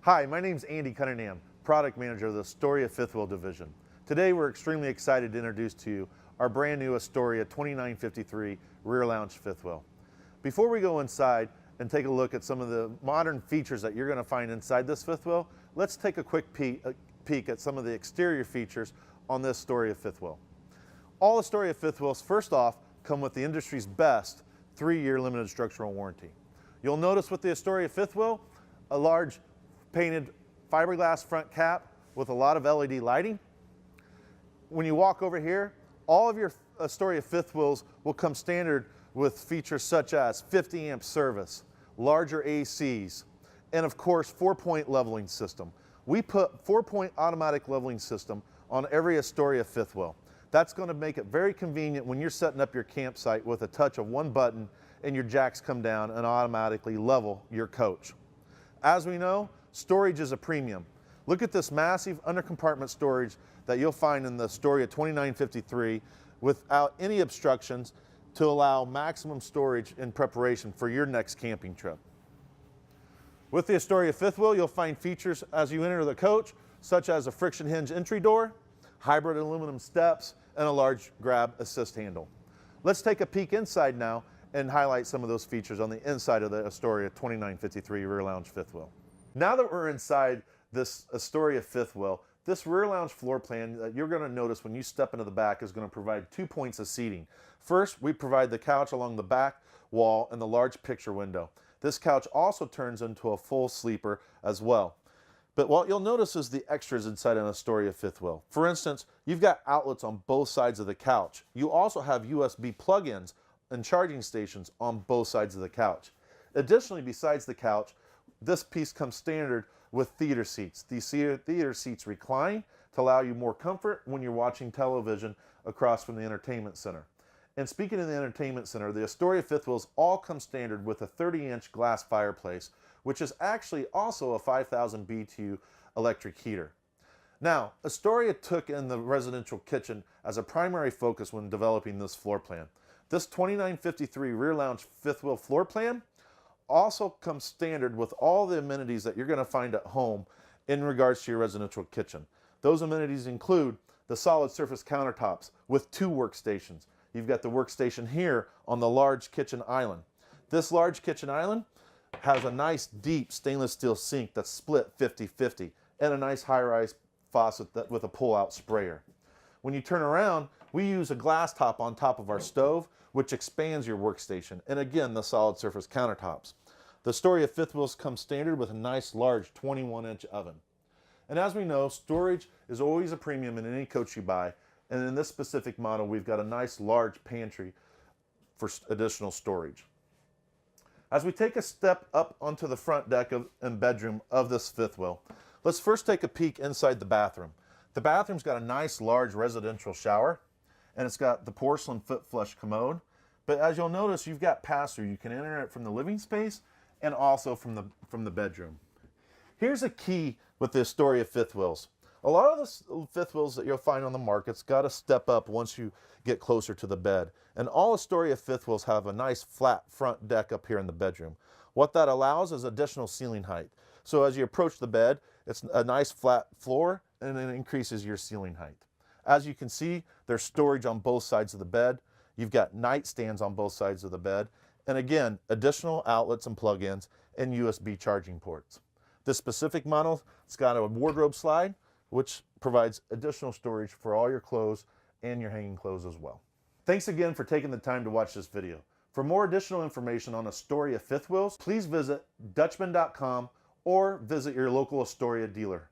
Hi, my name's Andy Cunningham, Product Manager of the Astoria Fifth Wheel Division. Today we're extremely excited to introduce to you our brand new Astoria 2953 rear lounge fifth wheel. Before we go inside and take a look at some of the modern features that you're going to find inside this fifth wheel, let's take a quick peek at some of the exterior features on this Astoria fifth wheel. All Astoria fifth wheels, first off, come with the industry's best 3-year limited structural warranty. You'll notice with the Astoria fifth wheel, a large painted fiberglass front cap with a lot of LED lighting. When you walk over here, all of your Astoria fifth wheels will come standard with features such as 50 amp service, larger ACs, and of course 4-point leveling system. We put 4-point automatic leveling system on every Astoria fifth wheel. That's going to make it very convenient when you're setting up your campsite with a touch of one button and your jacks come down and automatically level your coach. As we know, storage is a premium. Look at this massive undercompartment storage that you'll find in the Astoria 2953 without any obstructions to allow maximum storage in preparation for your next camping trip. With the Astoria fifth wheel, you'll find features as you enter the coach, such as a friction hinge entry door, hybrid aluminum steps, and a large grab assist handle. Let's take a peek inside now and highlight some of those features on the inside of the Astoria 2953 rear lounge fifth wheel. Now that we're inside this Astoria fifth wheel, this rear lounge floor plan that you're going to notice when you step into the back is going to provide 2 points of seating. First, we provide the couch along the back wall and the large picture window. This couch also turns into a full sleeper as well. But what you'll notice is the extras inside an Astoria fifth wheel. For instance, you've got outlets on both sides of the couch. You also have USB plug-ins and charging stations on both sides of the couch. Additionally, besides the couch, this piece comes standard with theater seats. These theater seats recline to allow you more comfort when you're watching television across from the entertainment center. And speaking of the entertainment center, the Astoria fifth wheels all come standard with a 30-inch glass fireplace, which is actually also a 5,000 BTU electric heater. Now, Astoria took in the residential kitchen as a primary focus when developing this floor plan. This 2953 rear lounge fifth wheel floor plan also comes standard with all the amenities that you're going to find at home in regards to your residential kitchen. Those amenities include the solid surface countertops with 2 workstations. You've got the workstation here on the large kitchen island. This large kitchen island has a nice deep stainless steel sink that's split 50-50 and a nice high-rise faucet with a pull-out sprayer. When you turn around, we use a glass top on top of our stove, which expands your workstation, and again, the solid surface countertops. The Astoria fifth wheels come standard with a nice large 21-inch oven. And as we know, storage is always a premium in any coach you buy, and in this specific model, we've got a nice large pantry for additional storage. As we take a step up onto the front deck and bedroom of this fifth wheel, let's first take a peek inside the bathroom. The bathroom's got a nice large residential shower, and it's got the porcelain foot flush commode. But as you'll notice, you've got pass-through. You can enter it from the living space and also from the bedroom. Here's a key with the Astoria fifth wheels. A lot of the fifth wheels that you'll find on the market's got to step up once you get closer to the bed. And all Astoria fifth wheels have a nice flat front deck up here in the bedroom. What that allows is additional ceiling height. So as you approach the bed, it's a nice flat floor and it increases your ceiling height. As you can see, there's storage on both sides of the bed. You've got nightstands on both sides of the bed. And again, additional outlets and plug-ins and USB charging ports. This specific model, it's got a wardrobe slide, which provides additional storage for all your clothes and your hanging clothes as well. Thanks again for taking the time to watch this video. For more additional information on Astoria fifth wheels, please visit Dutchmen.com or visit your local Astoria dealer.